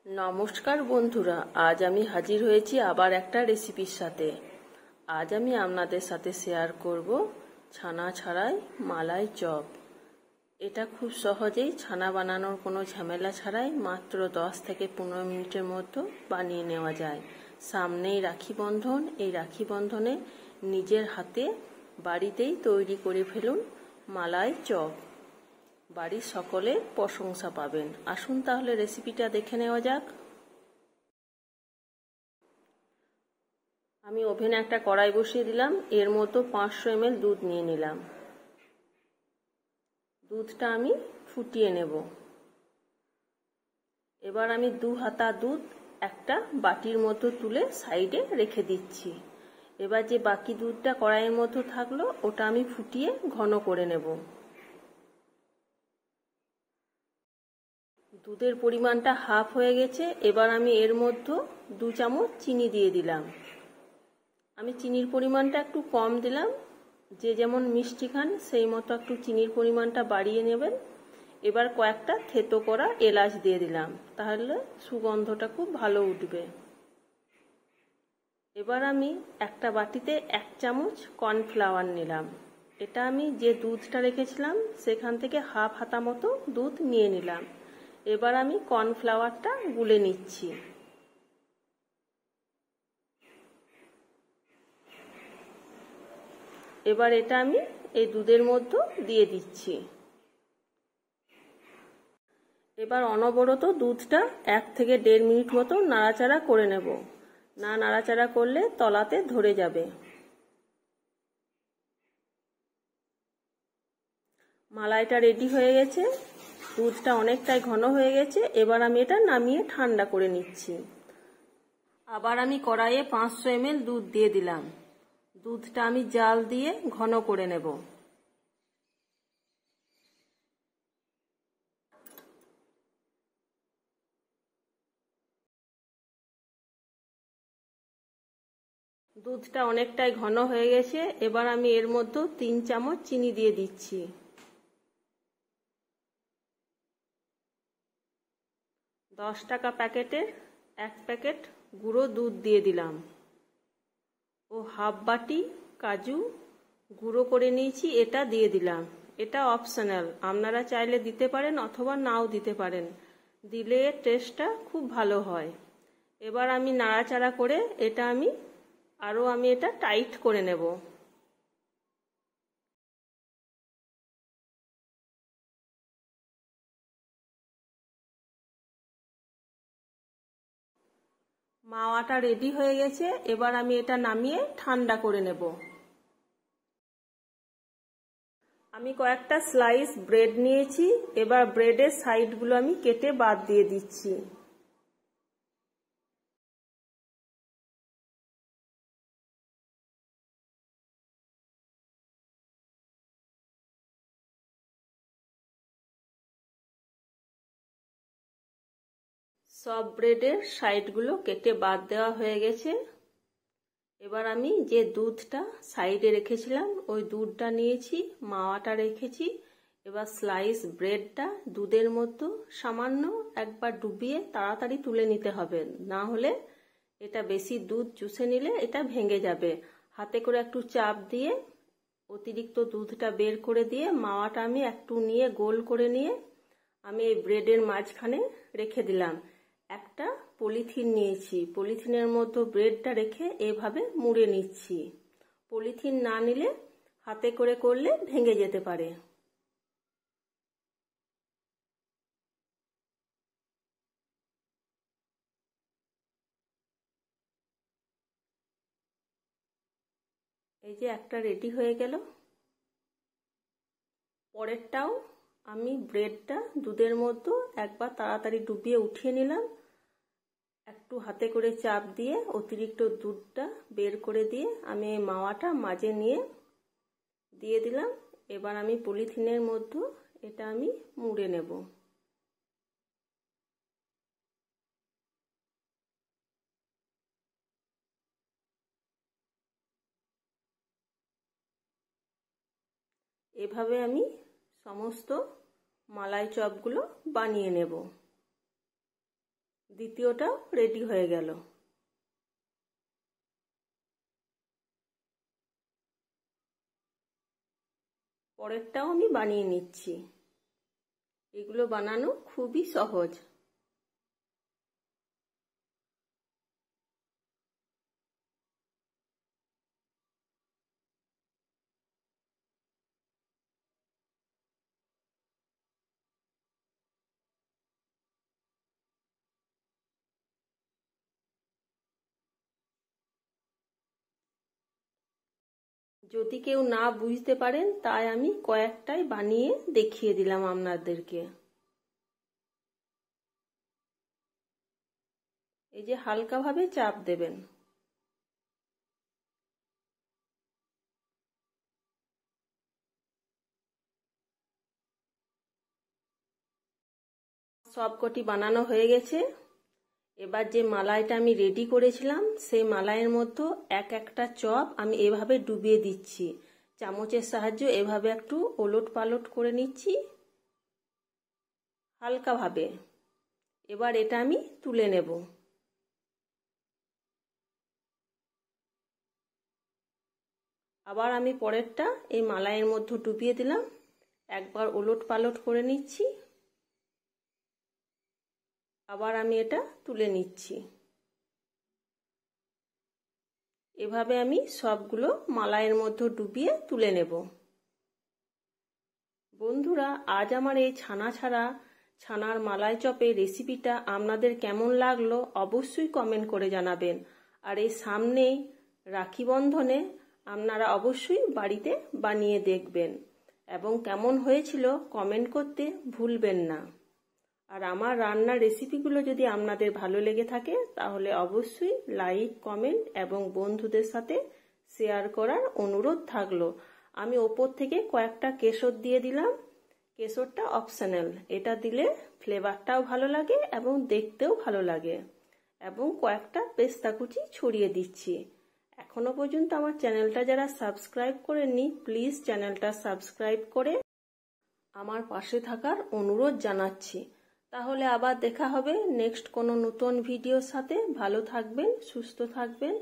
নমস্কার বন্ধুরা, আজ আমি হাজির হয়েছি আবার একটা রেসিপির সাথে। আজ আমি আপনাদের সাথে শেয়ার করব ছানা ছাড়াই মালাই চপ। এটা খুব সহজেই ছানা বানানোর কোনো ঝামেলা ছাড়াই মাত্র 10 থেকে 15 মিনিটের মতো বানিয়ে নেওয়া যায়। সামনেই রাখি বন্ধন, এই রাখি বন্ধনে নিজের হাতে বাড়িতেই তৈরি করে ফেলুন মালাই চপ। বাড়ির সকলে প্রশংসা পাবেন। আসুন তাহলে রেসিপিটা দেখে নেওয়া যাক। আমি ওভেনে একটা কড়াই বসিয়ে দিলাম, এর মতো 500 ml দুধ নিয়ে নিলাম। দুধটা আমি ফুটিয়ে নেব। এবার আমি 2 হাতা দুধ একটা বাটির মতো তুলে সাইডে রেখে দিচ্ছি। এবার যে বাকি দুধটা কড়াইয়ের মতো থাকলো ওটা আমি ফুটিয়ে ঘন করে নেব। দুধের পরিমাণটা হাফ হয়ে গেছে। এবার আমি এর মধ্যে 2 চামচ চিনি দিয়ে দিলাম। আমি চিনির পরিমাণটা একটু কম দিলাম, যে যেমন মিষ্টি খান সেই মতো একটু চিনির পরিমাণটা বাড়িয়ে নেবেন। এবার কয়েকটা থেতো করা এলাচ দিয়ে দিলাম, তাহলে সুগন্ধটা খুব ভালো উঠবে। এবার আমি একটা বাটিতে 1 চামচ কর্নফ্লাওয়ার নিলাম। এটা আমি যে দুধটা রেখেছিলাম সেখান থেকে হাফ হাতা মতো দুধ নিয়ে নিলাম। এবার আমি কর্নফ্লাওয়ারটা গুলে নিচ্ছি। এবার এটা আমি এই দুধের মধ্যে দিয়ে দিচ্ছি। এবার অনবরত দুধটা 1 থেকে 1.5 মিনিট মতো নাড়াচাড়া করে নেব। না নাড়াচাড়া করলে তলাতে ধরে যাবে। মালাইটা রেডি হয়ে গেছে, দুধটা অনেকটাই ঘন হয়ে গেছে। এবার আমি এটা নামিয়ে ঠান্ডা করে নিচ্ছি। আবার আমি কড়াইয়ে 500 ml দুধ দিয়ে দিলাম। দুধটা আমি জাল দিয়ে ঘন করে নেব। দুধটা অনেকটাই ঘন হয়ে গেছে। এবার আমি এর মধ্যে 3 চামচ চিনি দিয়ে দিচ্ছি। 10 টাকা প্যাকেটের 1 প্যাকেট গুঁড়ো দুধ দিয়ে দিলাম ও হাফ বাটি কাজু গুঁড়ো করে নিয়েছি, এটা দিয়ে দিলাম। এটা অপশনাল, আপনারা চাইলে দিতে পারেন অথবা নাও দিতে পারেন, দিলে টেস্টটা খুব ভালো হয়। এবার আমি নাড়াচাড়া করে এটা আমি এটা টাইট করে নেব। মাওয়াটা রেডি হয়ে গেছে। এবার আমি এটা নামিয়ে ঠান্ডা করে নেব। আমি কয়েকটা স্লাইস ব্রেড নিয়েছি। এবার ব্রেডের সাইডগুলো আমি কেটে বাদ দিয়ে দিচ্ছি। সব ব্রেডের সাইডগুলো কেটে বাদ দেওয়া হয়ে গেছে। এবার আমি যে দুধটা সাইডে রেখেছিলাম ওই দুধটা নিয়েছি, মাওয়াটা রেখেছি। এবার স্লাইস ব্রেডটা দুধের মধ্যে সামান্য একবার ডুবিয়ে তাড়াতাড়ি তুলে নিতে হবে, না হলে এটা বেশি দুধ চুষে নিলে এটা ভেঙে যাবে। হাতে করে একটু চাপ দিয়ে অতিরিক্ত দুধটা বের করে দিয়ে মাওয়াটা আমি একটু নিয়ে গোল করে নিয়ে আমি এই ব্রেডের মাঝখানে রেখে দিলাম। একটা পলিথিন নিয়েছি, পলিথিনের মধ্যে ব্রেডটা রেখে এভাবে মুড়ে নিচ্ছি। পলিথিন না নিলে হাতে করে করলে ভেঙে যেতে পারে। এই যে একটা রেডি হয়ে গেল। পরেরটাও আমি ব্রেডটা দুধের মধ্যে একবার তাড়াতাড়ি ডুবিয়ে উঠিয়ে নিলাম। একটু হাতে করে চাপ দিয়ে অতিরিক্ত দুধটা বের করে দিয়ে আমি এই মাওয়াটা মাঝে নিয়ে দিয়ে দিলাম। এবার আমি পলিথিনের মধ্যে এটা আমি মুড়ে নেব। এভাবে আমি সমস্ত মালাই চপগুলো বানিয়ে নেব। দ্বিতীয়টাও রেডি হয়ে গেল। পরেরটাও আমি বানিয়ে নিচ্ছি। এগুলো বানানো খুবই সহজ। যদি কেউ না বুঝতে পারেন তাই আমি কয়েকটাই বানিয়ে দেখিয়ে দিলাম আপনাদেরকে। এই যে হালকাভাবে চাপ দেবেন। সবকটি বানানো হয়ে গেছে। এবার যে মালাইটা আমি রেডি করেছিলাম সেই মালাইয়ের মধ্যে এক একটা চপ আমি এভাবে ডুবিয়ে দিচ্ছি। চামচের সাহায্যে এভাবে একটু ওলট পালট করে নিচ্ছি হালকাভাবে। এবার এটা আমি তুলে নেব। আবার আমি পরেরটা এই মালাইয়ের মধ্যে ডুবিয়ে দিলাম, একবার ওলট পালট করে নিচ্ছি, আবার আমি এটা তুলে নিচ্ছি। এভাবে আমি সবগুলো মালাইয়ের মধ্যে ডুবিয়ে তুলে নেব। বন্ধুরা, আজ আমার এই ছানার মালাই চপের রেসিপিটা আপনাদের কেমন লাগলো অবশ্যই কমেন্ট করে জানাবেন। আর এই সামনেই রাখি বন্ধনে আপনারা অবশ্যই বাড়িতে বানিয়ে দেখবেন এবং কেমন হয়েছিল কমেন্ট করতে ভুলবেন না। আর আমার রান্নার রেসিপিগুলো যদি আপনাদের ভালো লেগে থাকে তাহলে অবশ্যই লাইক, কমেন্ট এবং বন্ধুদের সাথে শেয়ার করার অনুরোধ থাকলো। আমি ওপর থেকে কয়েকটা কেশর দিয়ে দিলাম। কেশরটা অপশনাল, এটা দিলে ফ্লেভারটাও ভালো লাগে এবং দেখতেও ভালো লাগে। এবং কয়েকটা পেস্তা কুচি ছড়িয়ে দিচ্ছি। এখনো পর্যন্ত আমার চ্যানেলটা যারা সাবস্ক্রাইব করেননি প্লিজ চ্যানেলটা সাবস্ক্রাইব করে আমার পাশে থাকার অনুরোধ জানাচ্ছি। তাহলে আবার দেখা হবে নেক্সট কোনো নতুন ভিডিওর সাথে। ভালো থাকবেন, সুস্থ থাকবেন।